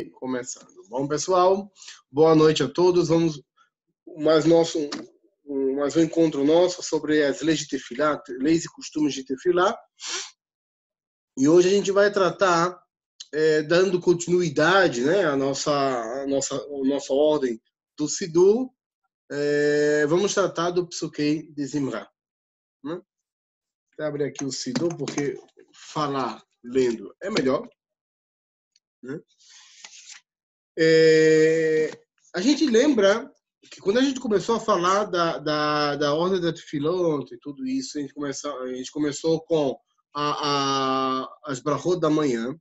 Começando. Bom, pessoal, boa noite a todos. Vamos mais um encontro nosso sobre as leis de Tefilá, leis e costumes de Tefilá. E hoje a gente vai tratar, dando continuidade, né, à nossa ordem do Sidur. Vamos tratar do Psuquei de Zimra. Né? Vou abrir aqui o Sidur, porque falar lendo é melhor. Né? A gente lembra que quando a gente começou a falar da ordem da Tefilot e tudo isso, a gente começou com as brachot da manhã,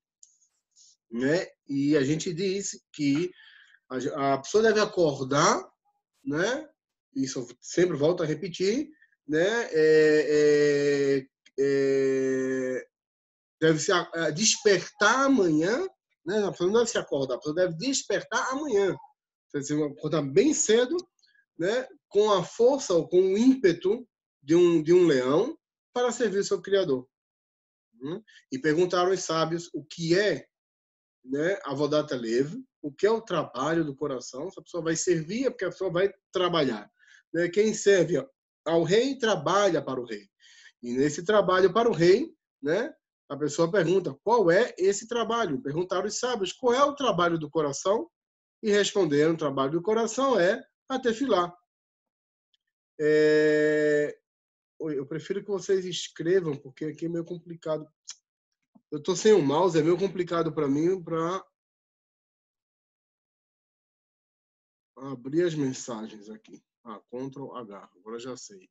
né? E a gente disse que a pessoa deve acordar, né? Isso sempre volto a repetir, né? Deve se despertar amanhã, né? A pessoa não deve se acordar, a pessoa deve despertar amanhã. Você vai acordar bem cedo, né? Com a força ou com o ímpeto de um leão para servir o seu Criador. E perguntaram aos sábios o que é, né, Avodat Halev, o que é o trabalho do coração. Se a pessoa vai servir, é porque a pessoa vai trabalhar. Né? Quem serve ao rei, trabalha para o rei. E nesse trabalho para o rei, né, a pessoa pergunta, qual é esse trabalho? Perguntaram os sábios, qual é o trabalho do coração? E responderam, o trabalho do coração é a Tefilá. Eu prefiro que vocês escrevam, porque aqui é meio complicado. Eu estou sem o mouse, é meio complicado para mim para abrir as mensagens aqui. Ctrl H, agora já sei.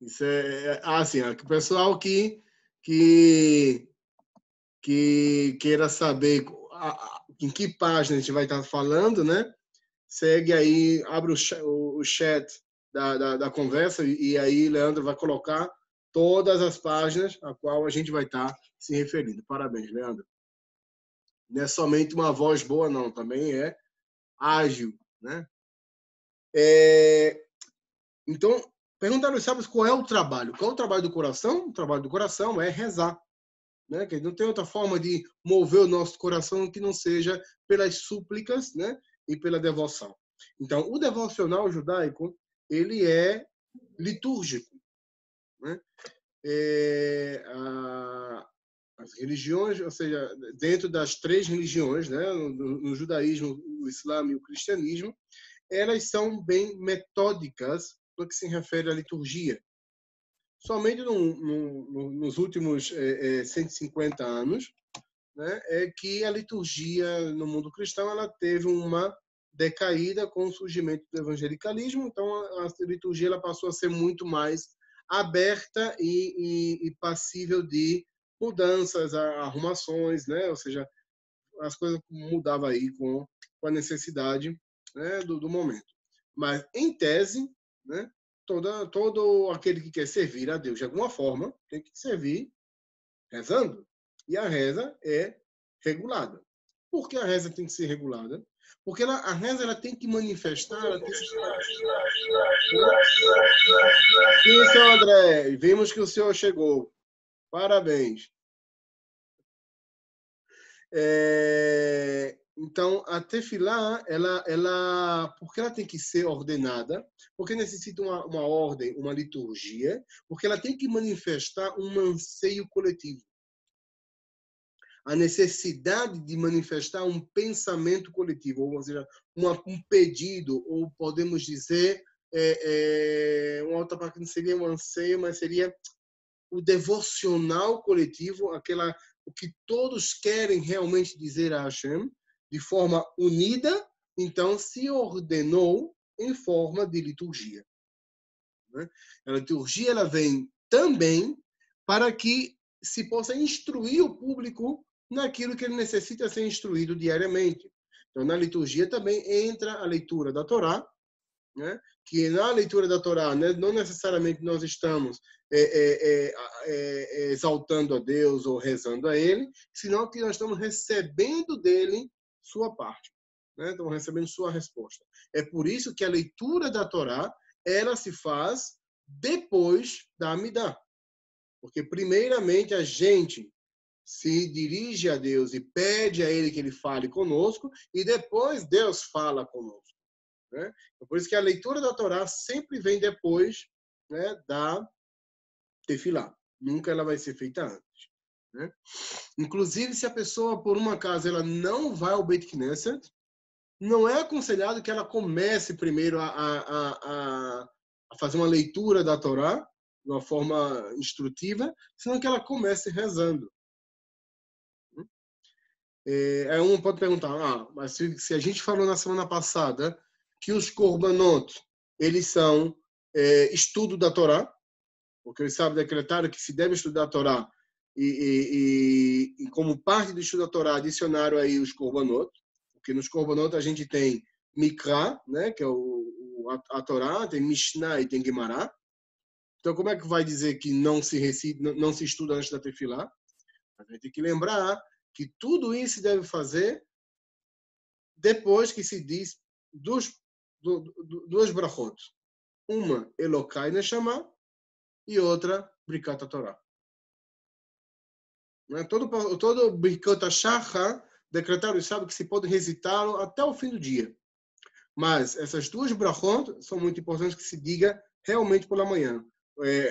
Isso sim, o pessoal que queira saber em que página a gente vai estar falando, né? Segue aí, abre o chat da conversa e aí Leandro vai colocar todas as páginas a qual a gente vai estar se referindo. Parabéns, Leandro. Não é somente uma voz boa, não. Também é ágil, né? Então, perguntaram aos sábios qual é o trabalho. Qual é o trabalho do coração? O trabalho do coração é rezar. Né? Que não tem outra forma de mover o nosso coração que não seja pelas súplicas, né? E pela devoção. Então, o devocional judaico, ele é litúrgico. Né? As religiões, ou seja, dentro das três religiões, né? No judaísmo, o islã e o cristianismo, elas são bem metódicas no que se refere à liturgia. Somente nos últimos 150 anos, né, é que a liturgia no mundo cristão ela teve uma decaída com o surgimento do evangelicalismo. Então a liturgia ela passou a ser muito mais aberta e passível de mudanças, arrumações, né? Ou seja, as coisas mudavam aí com a necessidade, né, do momento. Mas em tese, né, todo aquele que quer servir a Deus de alguma forma tem que servir rezando. E a reza é regulada. Por que a reza tem que ser regulada? Porque a reza ela tem que manifestar. Sim, seu André, vimos que o senhor chegou. Parabéns. Então, a tefilá, porque ela tem que ser ordenada, porque necessita uma ordem, uma liturgia, porque ela tem que manifestar um anseio coletivo. A necessidade de manifestar um pensamento coletivo, ou seja, um pedido, ou podemos dizer, uma outra parte não seria um anseio, mas seria o devocional coletivo, o que todos querem realmente dizer a Hashem, de forma unida, então se ordenou em forma de liturgia. Né? A liturgia ela vem também para que se possa instruir o público naquilo que ele necessita ser instruído diariamente. Então, na liturgia também entra a leitura da Torá, né? Que na leitura da Torá, né, não necessariamente nós estamos exaltando a Deus ou rezando a Ele, senão que nós estamos recebendo dele sua parte, né? Estamos recebendo sua resposta. É por isso que a leitura da Torá ela se faz depois da Amidá. Porque, primeiramente, a gente se dirige a Deus e pede a Ele que Ele fale conosco, e depois Deus fala conosco. Né? Por isso que a leitura da Torá sempre vem depois, né, da tefilá. Nunca ela vai ser feita antes. Né? Inclusive, se a pessoa, por um acaso, ela não vai ao Beit Knesset, não é aconselhado que ela comece primeiro a fazer uma leitura da Torá de uma forma instrutiva, senão que ela comece rezando. Aí um pode perguntar, mas se a gente falou na semana passada que os korbanot, eles são estudo da Torá, porque eles sabem decretar que se deve estudar a Torá, e como parte do estudo da Torá adicionaram aí os korbanot, porque nos korbanot a gente tem Mikra, né, que é a Torá, tem Mishnah e tem Gemara. Então como é que vai dizer que não se recita, não se estuda antes da Tefilá? A gente tem que lembrar que tudo isso se deve fazer depois que se diz duas brachot. Uma, Elokai Neshama, e outra, Birkat Torá. Todo Birkat Shacha, decretaram e sabe que se pode recitá-lo até o fim do dia. Mas essas duas brachot são muito importantes que se diga realmente pela manhã.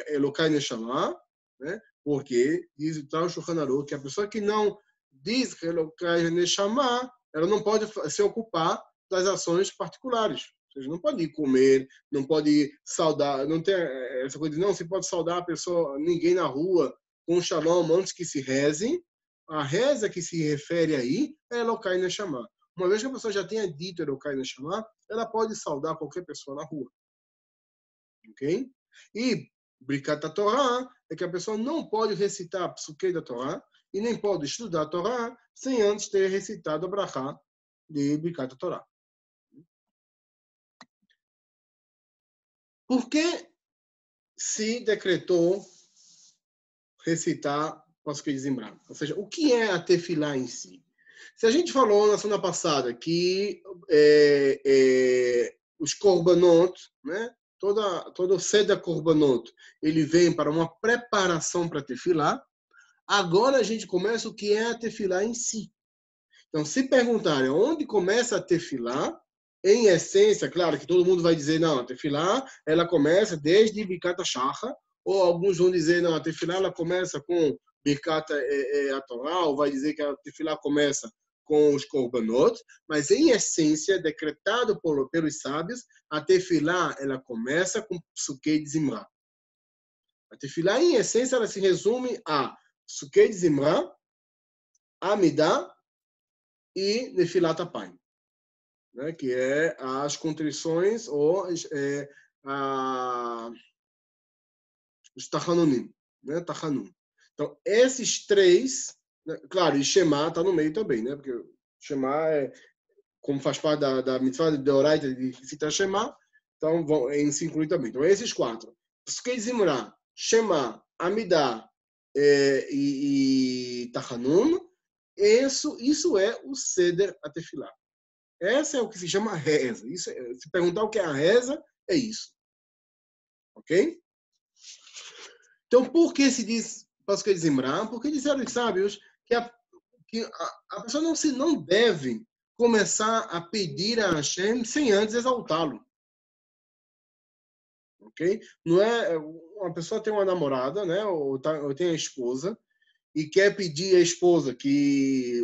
Elokai Neshama, né? Porque diz o Tal Shulchan Aruch que a pessoa que não diz que Elokai Neshama, ela não pode se ocupar das ações particulares. Ou seja, não pode ir comer, não pode saudar, não tem essa coisa de não se pode saudar a pessoa, ninguém na rua com shalom antes que se reze. A reza que se refere aí é Elokai Neshama. Uma vez que a pessoa já tenha dito Elokai Neshama, ela pode saudar qualquer pessoa na rua. Ok? E Birkat Torá é que a pessoa não pode recitar a psuquei da Torá e nem pode estudar a Torá sem antes ter recitado a brachá de Birkat Torá. Por que se decretou recitar psuquei de Zimra? Ou seja, o que é a tefilá em si? Se a gente falou na semana passada que os korbanot, né, todo o Seder Korbanot, ele vem para uma preparação para a tefilá, agora a gente começa o que é a tefilá em si. Então, se perguntarem onde começa a tefilá, em essência, claro que todo mundo vai dizer, não, a tefilá, ela começa desde Birkat Shacha, ou alguns vão dizer, não, a tefilá, ela começa com Birkat Torá, ou vai dizer que a tefilá começa com os korbanot, mas em essência, decretado pelos sábios, a tefilá, ela começa com psuquei de Zimra. A tefilá, em essência, ela se resume a psuquei de Zimra, Amidah e Nefilat Apayim, né, que é as contrições ou os Tachanunim, né, Tachanun. Então, esses três, né, claro, e Shema está no meio também, né, porque Shema como faz parte da mitzvah de Deoraita de citar Shema, então se inclui também. Então, esses quatro. Psuquei Zimra, Shema, Amidah e Tachanun, isso é o Seder Atefilá. Essa é o que se chama reza. Se perguntar o que é a reza, é isso. Ok? Então, por que se diz Psuquei Zimra? Porque disseram os sábios que a pessoa não deve começar a pedir a Hashem sem antes exaltá-lo. Ok? Não é uma pessoa tem uma namorada, né? Ou tem a esposa e quer pedir à esposa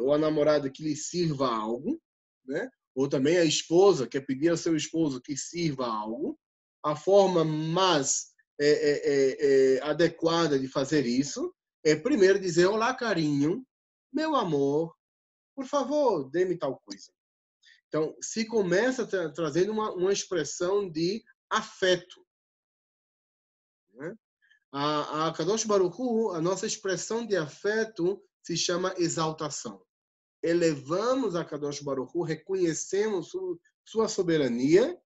ou a namorada que lhe sirva algo, né? Ou também a esposa quer pedir ao seu esposo que sirva algo. A forma mais adequada de fazer isso é primeiro dizer: olá, carinho, meu amor, por favor, dê-me tal coisa. Então, se começa trazendo uma expressão de afeto. Né? A Kadosh Baruch Hu, a nossa expressão de afeto se chama exaltação. Elevamos a Kadosh Baruch Hu, reconhecemos sua soberania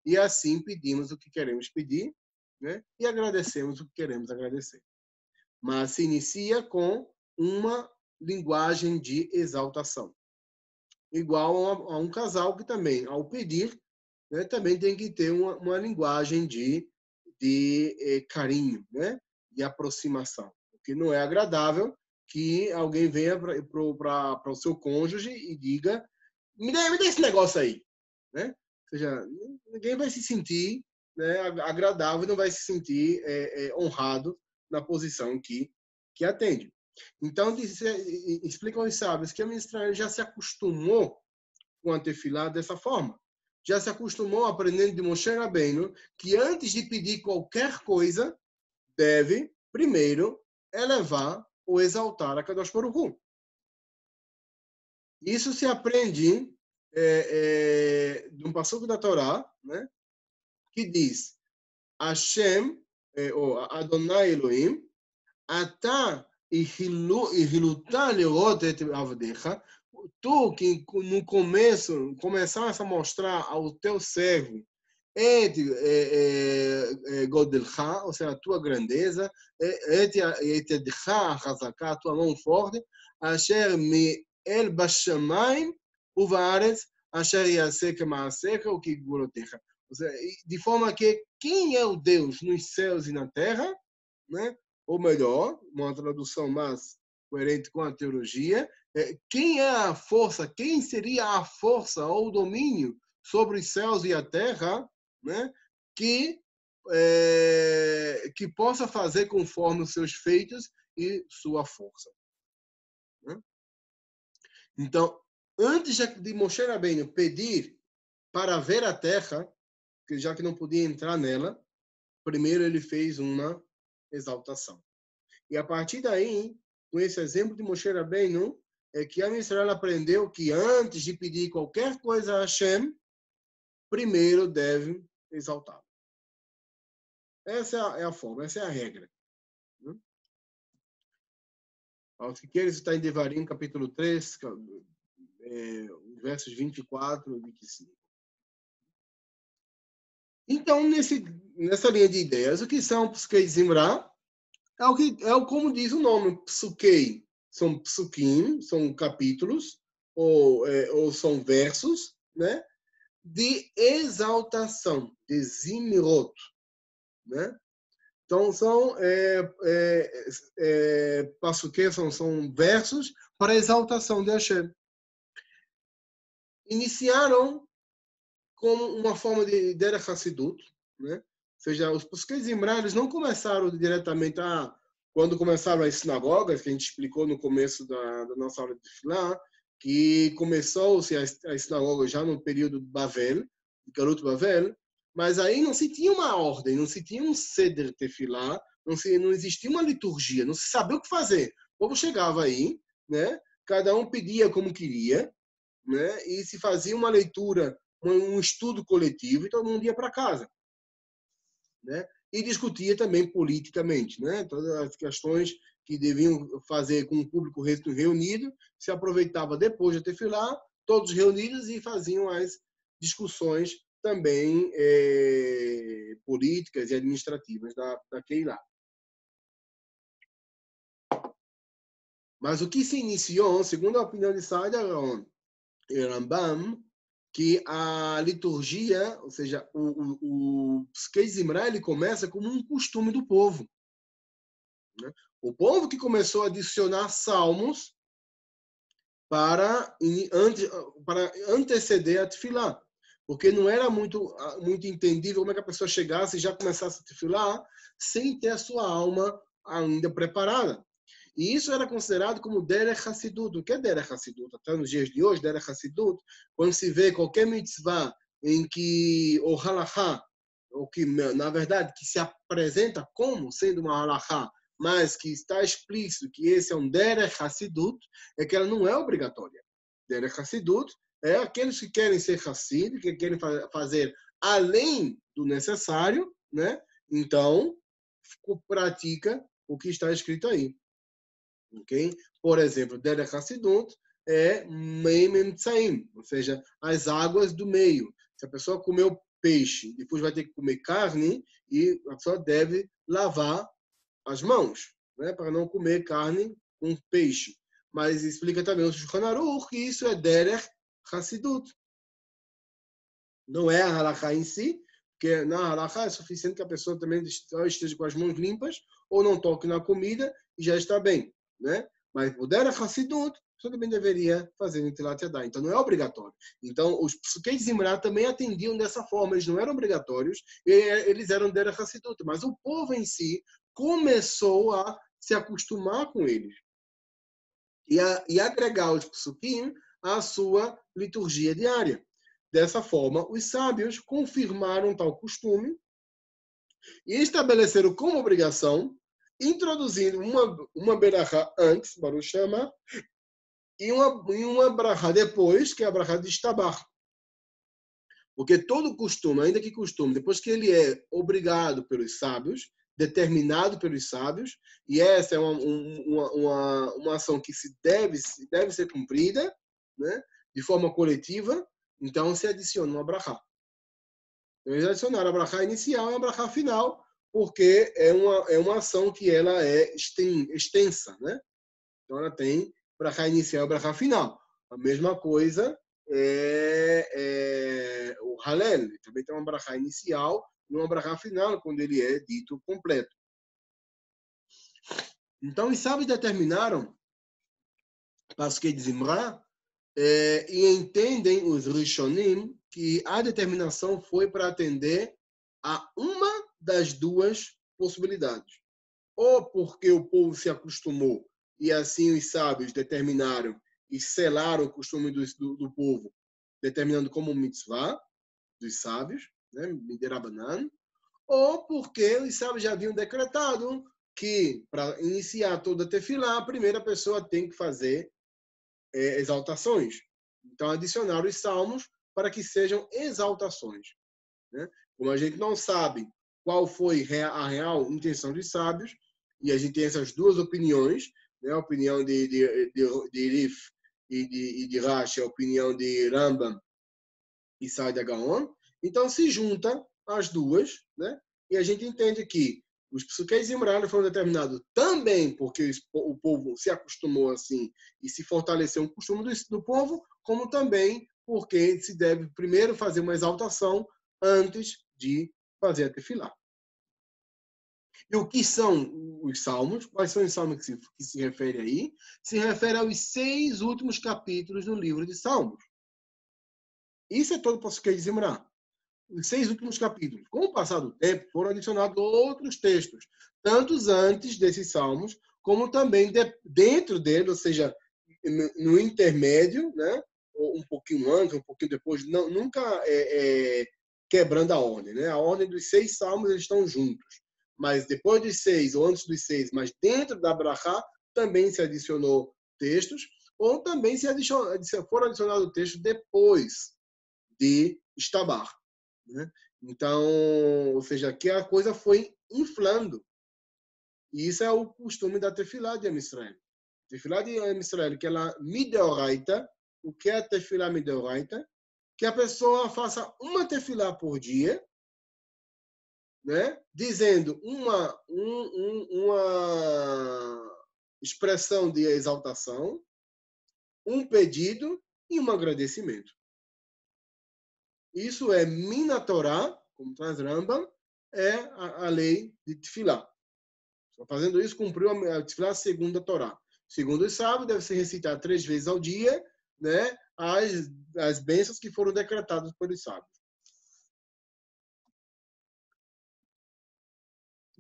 e assim pedimos o que queremos pedir, né? E agradecemos o que queremos agradecer. Mas se inicia com uma linguagem de exaltação. Igual a um casal que também, ao pedir, né, também tem que ter uma linguagem de carinho, né? De aproximação. Porque não é agradável que alguém venha para o seu cônjuge e diga, me dá esse negócio aí, né? Ou seja, ninguém vai se sentir, né, agradável, não vai se sentir honrado na posição que atende. Então, explicam os sábios que a Israel já se acostumou com a tefilá dessa forma. Já se acostumou aprendendo de Moshe Rabbeinu que antes de pedir qualquer coisa, deve primeiro elevar ou exaltar a Kadosh Baruch Hu. Isso se aprende de um passuco da Torá, né, que diz Hashem, ou Adonai Elohim, Ata ihilutá leot et avdecha, tu que no começo começaste a mostrar ao teu servo et godelcha, ou seja, a tua grandeza, et yedcha chazaká, a tua mão forte, asher mi'el bashamayim uvaretz, asher yasek ma'aseka o kigvurotecha. Ou seja, de forma que quem é o Deus nos céus e na terra, né? Ou melhor, uma tradução mais coerente com a teologia, quem é a força, quem seria a força ou o domínio sobre os céus e a terra, né, que possa fazer conforme os seus feitos e sua força. Né? Então, antes de Moshe Rabbeinu pedir para ver a terra, já que não podia entrar nela, primeiro ele fez uma exaltação. E a partir daí, com esse exemplo de Moshe Rabbeinu, é que a Israel aprendeu que antes de pedir qualquer coisa a Hashem, primeiro deve exaltá-lo. Essa é a forma, essa é a regra. Aos que querem, está em Devarim, capítulo 3, versos 24 e 25. Então, nessa linha de ideias, o que são Psukei Zimra? Como diz o nome, Psukei. São psukim, são capítulos, ou são versos, né, de exaltação, de zimirot. Né? Então, são pasukim, são versos para a exaltação de Hashem. Iniciaram como uma forma de Derech Hassidut, né? Ou seja, os pasukim Zimra, eles não começaram diretamente quando começaram as sinagogas, que a gente explicou no começo da nossa aula de Tefilá, que começou-se as sinagogas já no período de Bavel, de Galut Bavel, mas aí não se tinha uma ordem, não se tinha um Seder Tefilá, não existia uma liturgia, não se sabia o que fazer. O povo chegava aí, né? Cada um pedia como queria, né? E se fazia uma leitura, um estudo coletivo, e todo mundo ia para casa. Né? E discutia também politicamente, né? Todas as questões que deviam fazer com o público reunido, se aproveitava depois da tefilá, todos reunidos e faziam as discussões também políticas e administrativas da Keilah. Mas o que se iniciou, segundo a opinião de Saad Aaron e Rambam, que a liturgia, ou seja, o Psukei Zimra, ele começa como um costume do povo. Né? O povo que começou a adicionar salmos para anteceder a tefilá. Porque não era muito entendível como é que a pessoa chegasse e já começasse a tefilá sem ter a sua alma ainda preparada. E isso era considerado como Derech Hassidut. O que é Derech Hassidut? Até nos dias de hoje, Derech Hassidut, quando se vê qualquer mitzvah em que o halachá, ou que, na verdade, que se apresenta como sendo uma halachá, mas que está explícito que esse é um Derech Hassidut, é que ela não é obrigatória. Derech Hassidut é aqueles que querem ser Hassid, que querem fazer além do necessário, né? Então, pratica o que está escrito aí. Okay? Por exemplo, Derech Hassidut é Meim Emtsaim, ou seja, as águas do meio. Se a pessoa comeu peixe, depois vai ter que comer carne, e a pessoa deve lavar as mãos, né, para não comer carne com peixe. Mas explica também o Shulchan Aruch que isso é Derech Hassidut. Não é a halakha em si, porque na halakha é suficiente que a pessoa também esteja com as mãos limpas ou não toque na comida e já está bem. Né? Mas o Derech Hassidut, você também deveria fazer Netilat Yadayim. Então, não é obrigatório. Então, os Psukei Zimra também atendiam dessa forma. Eles não eram obrigatórios, eles eram Derech Hassidut. Mas o povo em si começou a se acostumar com eles. E agregar os Psukim à sua liturgia diária. Dessa forma, os sábios confirmaram tal costume e estabeleceram como obrigação, introduzindo uma berachá antes, Baruch Shema, e uma brachá depois, que é a brachá de Ishtabach. Porque todo costume, ainda que costume, depois que ele é obrigado pelos sábios, determinado pelos sábios, e essa é uma ação que deve ser cumprida, né, de forma coletiva, então se adiciona uma brachá. Então, eles adicionaram a brachá inicial e a brachá final, porque é uma ação que ela é extensa, né? Então, ela tem brachá inicial e brachá final. A mesma coisa o Halel. Também tem uma brachá inicial e uma brachá final, quando ele é dito completo. Então, os sábios determinaram, Pasquei de Zimra, e entendem os Rishonim que a determinação foi para atender a uma das duas possibilidades. Ou porque o povo se acostumou e assim os sábios determinaram e selaram o costume do povo, determinando como mitzvah dos sábios, né, Miderabanan, ou porque os sábios já haviam decretado que, para iniciar toda a tefilá, a primeira pessoa tem que fazer exaltações. Então, adicionaram os salmos para que sejam exaltações. Né? Como a gente não sabe qual foi a real intenção dos sábios, e a gente tem essas duas opiniões, né? A opinião de Rif e de Rashi, a opinião de Rambam e Saad Gaon, então se junta as duas, né? E a gente entende que os Psukei Zimra foram determinados também porque o povo se acostumou assim e se fortaleceu um costume do povo, como também porque se deve primeiro fazer uma exaltação antes de fazer a tefilá. E o que são os salmos? Quais são os salmos que se refere aí? Se refere aos 6 últimos capítulos do livro de Salmos. Isso é todo o Psukei de Zimra. Os 6 últimos capítulos. Com o passar do tempo, foram adicionados outros textos, tanto antes desses salmos, como também dentro dele, ou seja, no intermédio, né? Um pouquinho antes, um pouquinho depois, nunca quebrando a ordem. Né? A ordem dos 6 salmos eles estão juntos. Mas depois dos 6, ou antes dos 6, mas dentro da brachá, também se adicionou textos, ou também foram adicionados textos depois de Ishtabach. Né? Então, ou seja, que a coisa foi inflando. E isso é o costume da tefilá de Am Israel. Tefilá de Am Israel, que ela mideoraita. O que é a tefilá mideoraita? Que a pessoa faça uma tefilá por dia, né? Dizendo uma expressão de exaltação, um pedido e um agradecimento. Isso é Mina Torá, como traz Rambam, é a lei de Tefilá. Fazendo isso, cumpriu a Tefilá segundo a Torá. Segundo os sábios, deve se recitar 3 vezes ao dia, né, as bênçãos que foram decretadas pelos sábios.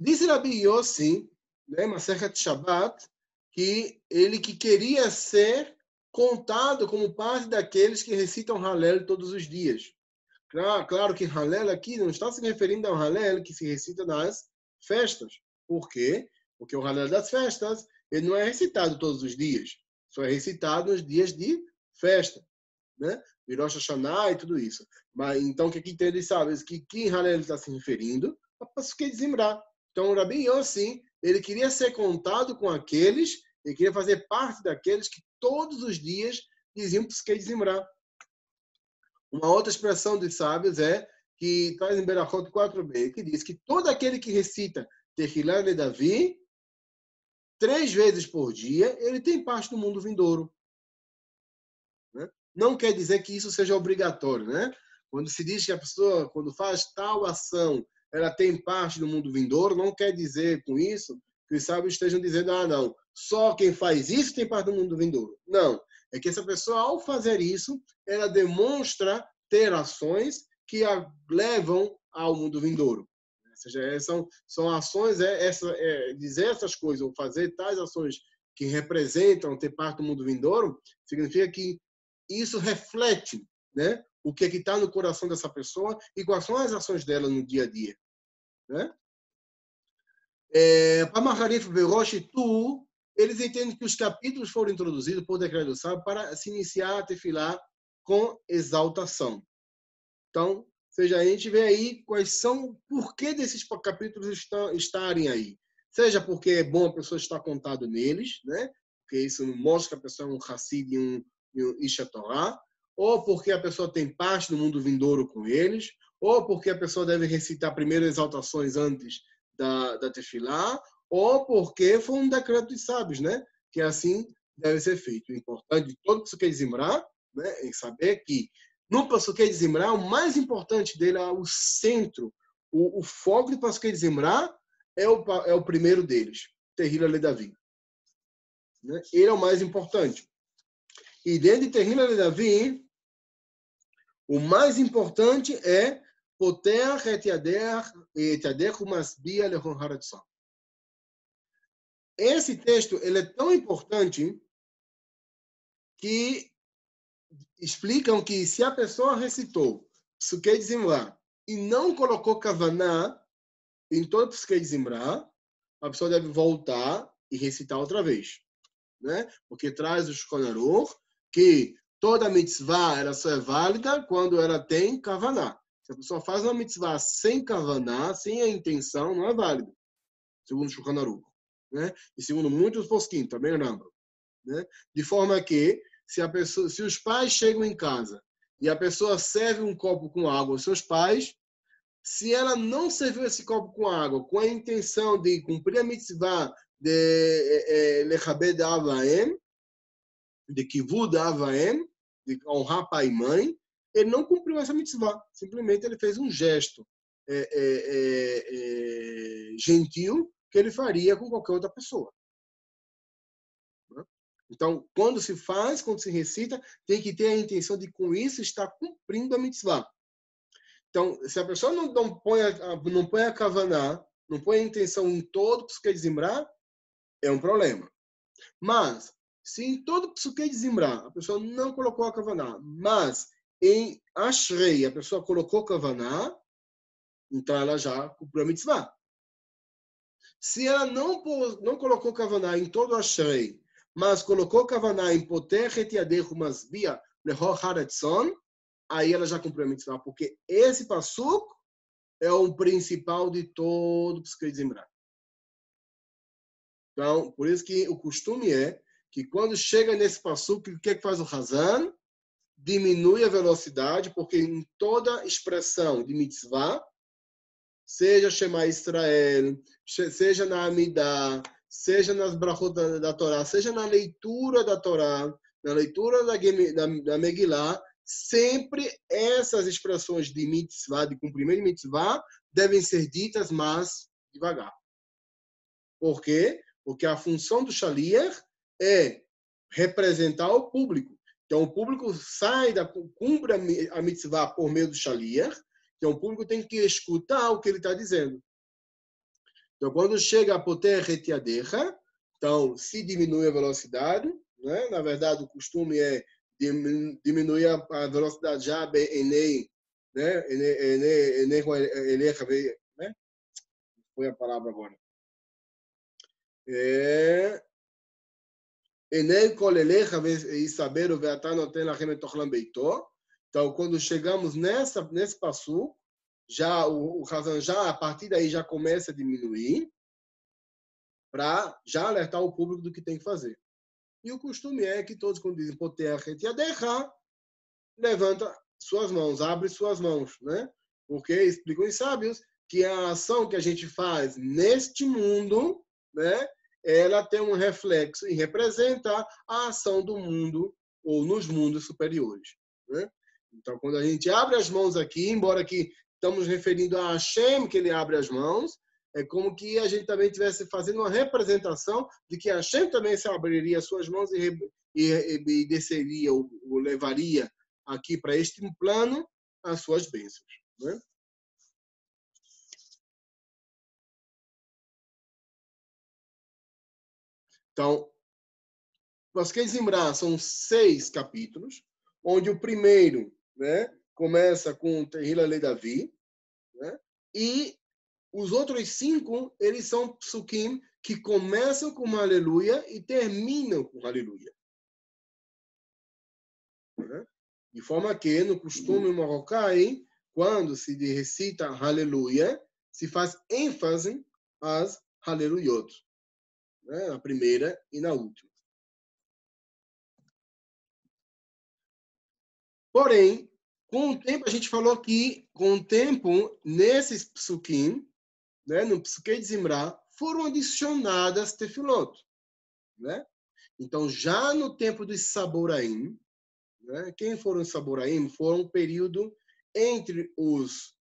Diz Rabi Yossi, né, Masechet Shabbat, que ele que queria ser contado como parte daqueles que recitam Halel todos os dias. Claro que Halel aqui não está se referindo ao Halel que se recita nas festas. Por quê? Porque o Halel das festas ele não é recitado todos os dias. Só é recitado nos dias de festa. Né? Rosh Hashanah e tudo isso. Mas, então, o que ele sabe? Que Halel está se referindo? A Pasukei de Zimra. Então, o Rabi Yossi, ele queria ser contado com aqueles, ele queria fazer parte daqueles que todos os dias diziam Pasukei de Zimra. Uma outra expressão dos sábios que traz em Berachot 4b, que diz que todo aquele que recita Tehillah de Davi 3 vezes por dia, ele tem parte do mundo vindouro. Né? Não quer dizer que isso seja obrigatório, né? Quando se diz que a pessoa, quando faz tal ação, ela tem parte do mundo vindouro, não quer dizer com isso que os sábios estejam dizendo, não, só quem faz isso tem parte do mundo vindouro. Não. É que essa pessoa, ao fazer isso, ela demonstra ter ações que a levam ao mundo vindouro. Ou seja, são ações, dizer essas coisas, ou fazer tais ações que representam ter parte do mundo vindouro, significa que isso reflete, né, o que está no coração dessa pessoa e quais são as ações dela no dia a dia. Né? Para Maharif Berosh e Tu, eles entendem que os capítulos foram introduzidos por decreto do sábio para se iniciar a tefilá com exaltação. Então, seja, a gente vê aí quais são, por que desses capítulos estarem aí. Seja porque é bom a pessoa estar contado neles, né? Porque isso mostra que a pessoa é um Hassid e um Isha Torah, ou porque a pessoa tem parte do mundo vindouro com eles, ou porque a pessoa deve recitar primeiro exaltações antes da tefilá, ou porque foi um decreto dos sábios, né? Que assim deve ser feito. O importante de todo isso que é Zimra, né? É saber que no Pasukei de Zimra, o mais importante dele, o centro, o foco do Pasukei de Zimra é o primeiro deles, Tehila Le Davi. Né? Ele é o mais importante. E dentro de Tehila Le Davi, o mais importante é Poter et Yadech Umasbia Lehon Haratzon. Esse texto ele é tão importante que explicam que se a pessoa recitou Psukei de Zimra e não colocou Kavaná em todo Psukei de Zimra, a pessoa deve voltar e recitar outra vez. Né? Porque traz o Shulchan Aruch que toda mitzvah ela só é válida quando ela tem Kavaná. Se a pessoa faz uma mitzvah sem Kavaná, sem a intenção, não é válida. Segundo o Shulchan Aruch. Né? E segundo muitos posquim, também lembro. Né? De forma que, se os pais chegam em casa e a pessoa serve um copo com água aos seus pais, se ela não serviu esse copo com água com a intenção de cumprir a mitzvah de Lechabed Avaem, de Kivud Avaem, de honrar pai e mãe, ele não cumpriu essa mitzvah. Simplesmente ele fez um gesto gentil que ele faria com qualquer outra pessoa. Então, quando se faz, quando se recita, tem que ter a intenção de, com isso, estar cumprindo a mitzvah. Então, se a pessoa não põe a kavaná, não põe a intenção em todo psuquei de Zimra, é um problema. Mas, se em todo psuquei de Zimra a pessoa não colocou a kavaná, mas em Ashrei a pessoa colocou kavaná, então ela já cumpriu a mitzvah. Se ela não colocou kavaná em todo Ashrei, mas colocou kavaná em Poter et Yadech Umasbia Lehor Haratzon, aí ela já cumpriu a mitzvah, porque esse passuco é o principal de todo Psukei de Zimra. Então, por isso que o costume é que quando chega nesse passuco, o que faz o Hazan? Diminui a velocidade, porque em toda expressão de mitzvah, seja Shema Israel, seja na Amidah, seja nas brachot da Torá, seja na leitura da Torá, na leitura da Megillah, sempre essas expressões de mitzvah, de cumprimento de mitzvah, devem ser ditas, mas devagar. Por quê? Porque a função do shaliach é representar o público. Então, o público cumpre a mitzvah por meio do shaliach, então o público tem que escutar o que ele está dizendo. Então, quando chega a Poter et Yadecha, então, se diminui a velocidade, né? Na verdade, o costume é diminuir a velocidade já enei, né? Né? Foi a palavra agora. Enei kolelecha e saber o ve'ata noten lachem et ochlam beito. Então, quando chegamos nesse passo, já o Hazan já a partir daí já começa a diminuir para já alertar o público do que tem que fazer. E o costume é que todos, quando dizem Poter et Yadecha, levanta suas mãos, abre suas mãos, né? Porque explicam os sábios que a ação que a gente faz neste mundo, né, ela tem um reflexo e representa a ação do mundo ou nos mundos superiores, né? Então, quando a gente abre as mãos aqui, embora que estamos referindo a Hashem que ele abre as mãos, É como que a gente também estivesse fazendo uma representação de que Hashem também se abriria suas mãos e desceria, ou levaria aqui para este plano as suas bênçãos. Né? Então, Pasquei Zimra são 6 capítulos, onde o primeiro, né, começa com Tehila Le Davi, né, e os outros 5, eles são psukim que começam com uma aleluia e terminam com aleluia. Né? De forma que, no costume marocai, quando se recita aleluia, se faz ênfase às aleluyot, né? Na primeira e na última. Porém, com o tempo, a gente falou que, com o tempo, nesses psukim, né, no Psuquei de Zimra, foram adicionadas tefilot. Né? Então, já no tempo dos Saboraim, né, quem foram os Saboraim? Foram um período entre os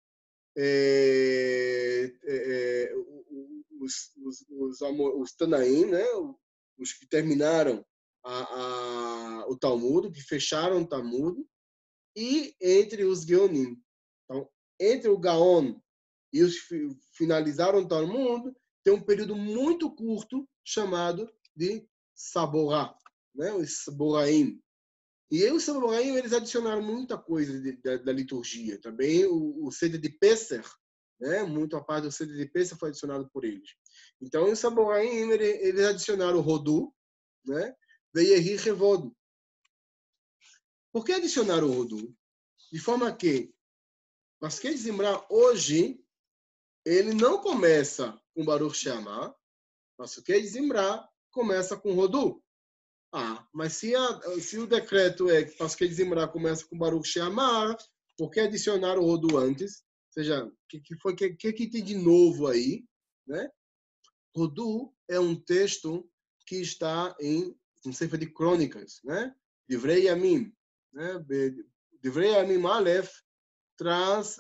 Tanaim, né, os que terminaram o Talmud, que fecharam o Talmud, e entre os Geonim. Então, entre o Gaon e os que finalizaram o Talmud, tem um período muito curto chamado de Saborá, né? Os Saboraim. E aí, os Saboraim, eles adicionaram muita coisa da liturgia. Também o Seder de Pesach, né? Muito a parte do Seder de Pesach foi adicionado por eles. Então, os Saboraim, eles adicionaram o Rodu, né? Veiehi Revod. Por que adicionaram o Rodu? De forma que, Pasquei Zimra, hoje, ele não começa com Baruch Sheamah, mas o que Zimra começa com Rodu. Mas se o decreto é que Pasquei Zimra começa com Baruch Sheamah, por que adicionar o Rodu antes? Ou seja, o que tem de novo aí? Né? Rodu é um texto que está em um Sefer de Crônicas, né? Divrei Yamim. Né? Divrei Yamim Aleph traz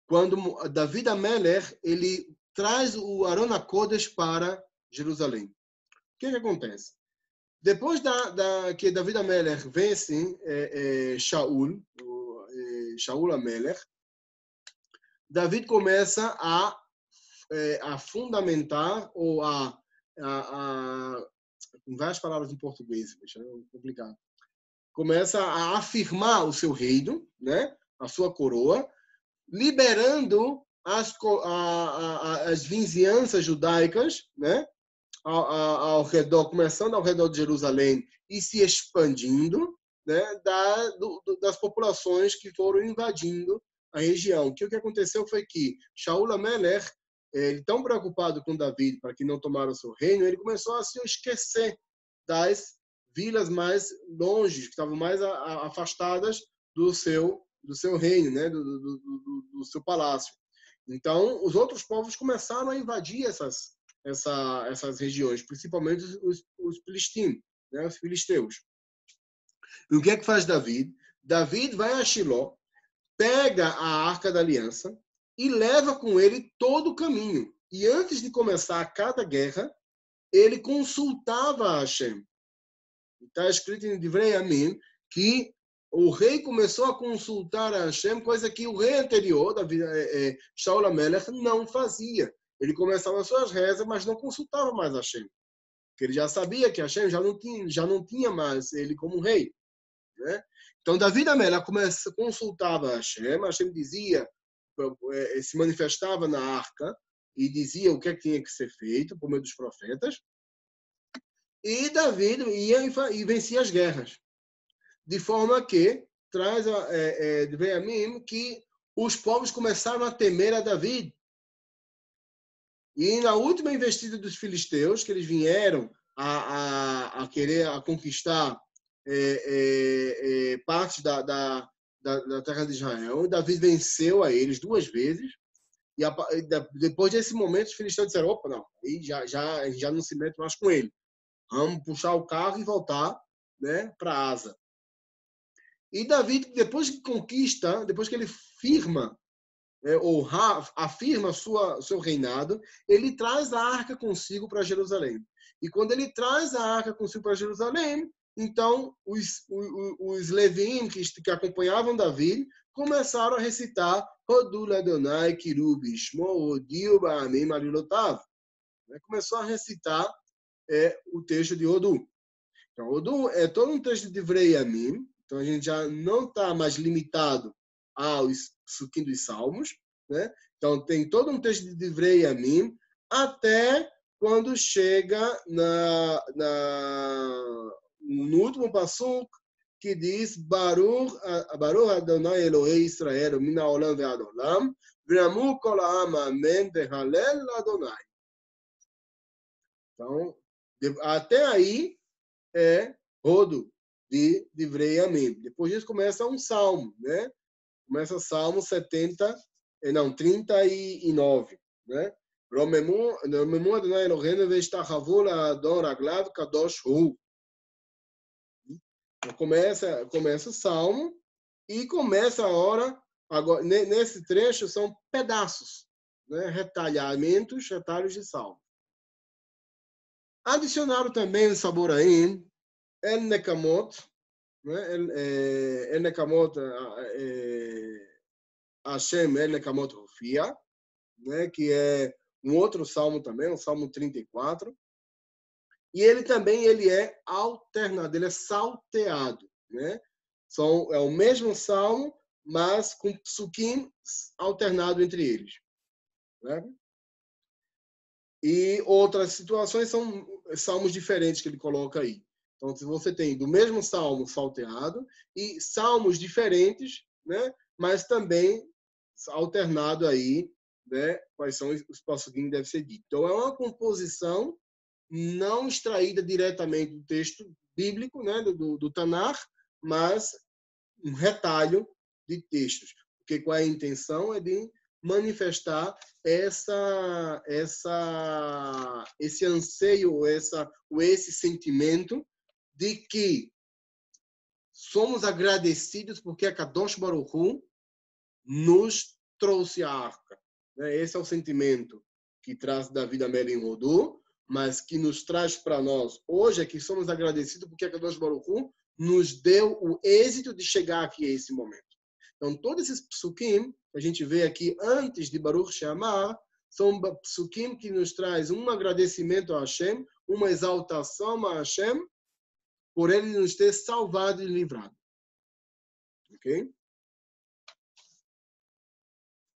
quando David Amelech, ele traz o Aron HaKodesh para Jerusalém. O que acontece? Depois que David Amelech vence Shaul Amelech, David começa a fundamentar, ou com várias palavras em português, é complicado, começa a afirmar o seu reino, né? A sua coroa, liberando as vizinhanças judaicas, né, ao redor, começando ao redor de Jerusalém e se expandindo, né, das populações que foram invadindo a região. O que aconteceu foi que Shaul Amelech, ele tão preocupado com David para que não tomara o seu reino, ele começou a se esquecer das vilas mais longe, que estavam mais afastadas do seu reino, né, do seu palácio. Então, os outros povos começaram a invadir essas regiões, principalmente os filisteus, né, os filisteus. E o que é que faz David? David vai a Shiló, pega a Arca da Aliança e leva com ele todo o caminho. E antes de começar cada guerra, ele consultava a Hashem. Está escrito em Divrei Yamim que o rei começou a consultar a Hashem, coisa que o rei anterior, Shaul Amelech, não fazia. Ele começava as suas rezas, mas não consultava mais a Hashem. Porque ele já sabia que Hashem já não tinha mais ele como rei. Né? Então, David Amelech consultava a Hashem dizia, se manifestava na arca e dizia o que tinha que ser feito por meio dos profetas. E David ia e vencia as guerras. De forma que traz de Benjamim que os povos começaram a temer a David. E na última investida dos filisteus, que eles vieram a querer conquistar parte da terra de Israel, David venceu a eles 2 vezes. E depois desse momento, os filisteus disseram: opa, não, aí já não se mete mais com ele. Vamos puxar o carro e voltar, né, para Asa. E David, depois que conquista, depois que ele firma ou afirma seu reinado, ele traz a arca consigo para Jerusalém. E quando ele traz a arca consigo para Jerusalém, então os leviim que acompanhavam Davi começaram a recitar Hodul Adonai Kirubi Shmo Odiu Ba'amim Alilotav. Começou a recitar o texto de Hodul. Então, Hodul é todo um texto de Divrei Yamim, então a gente já não está mais limitado aos psukim dos Salmos, né? Então tem todo um texto de Divrei Yamim até quando chega no último passuk que diz Baruch Adonai Elohei Israel min haolam ve'ad olam v'amu kol ha'am amen ve'halel Adonai. Então, até aí é rodo de Divrei Yamim. Depois disso começa um salmo, né? Começa o Salmo 39, né? Romemu Adonai Eloheinu ve'ishtachavu la'adon raglav kadosh hu. Então começa o Salmo e começa a hora, agora, nesse trecho são pedaços, né? Retalhos de Salmo. Adicionaram também o Saboraim, El Nekamot, né? El Nekamot, Hashem El Nekamot Rufia, né? Que é um outro salmo também, o Salmo 34. E ele também é alternado, ele é salteado, né? É o mesmo salmo, mas com psukim alternado entre eles, né? E outras situações são salmos diferentes que ele coloca aí. Então, se você tem do mesmo salmo salteado e salmos diferentes, né? Mas também alternado aí, né? Quais são os pasukim que deve ser dito. Então, é uma composição não extraída diretamente do texto bíblico, né? do Tanar, mas um retalho de textos. Porque qual é a intenção? É de manifestar esse anseio, esse sentimento de que somos agradecidos porque a Kadosh Baruch Hu nos trouxe a arca. Esse é o sentimento que traz Davi Amelech em Rodô, mas que nos traz para nós hoje é que somos agradecidos porque a Kadosh Baruch Hu nos deu o êxito de chegar aqui a esse momento. Então, todos esses psukim que a gente vê aqui antes de Baruch She'amar são psukim que nos traz um agradecimento a Hashem, uma exaltação a Hashem, por ele nos ter salvado e livrado. Ok?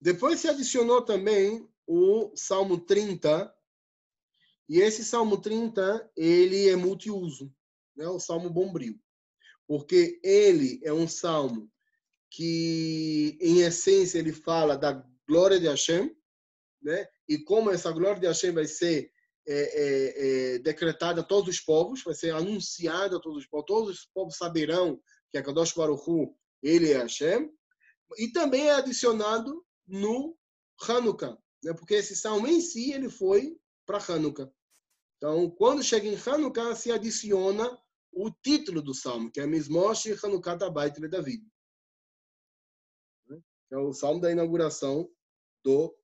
Depois se adicionou também o Salmo 30, e esse Salmo 30, ele é multiuso, né? O Salmo Bombril, porque ele é um salmo que, em essência, ele fala da glória de Hashem, né? E como essa glória de Hashem vai ser decretada a todos os povos, vai ser anunciada a todos os povos saberão que a Kadosh Baruch Hu, ele é Hashem, e também é adicionado no Hanukkah, né? Porque esse salmo em si, ele foi para Hanukkah. Então, quando chega em Hanukkah, se adiciona o título do salmo, que é Mizmosh Hanukkah Tabayit Le David. É o salmo da inauguração do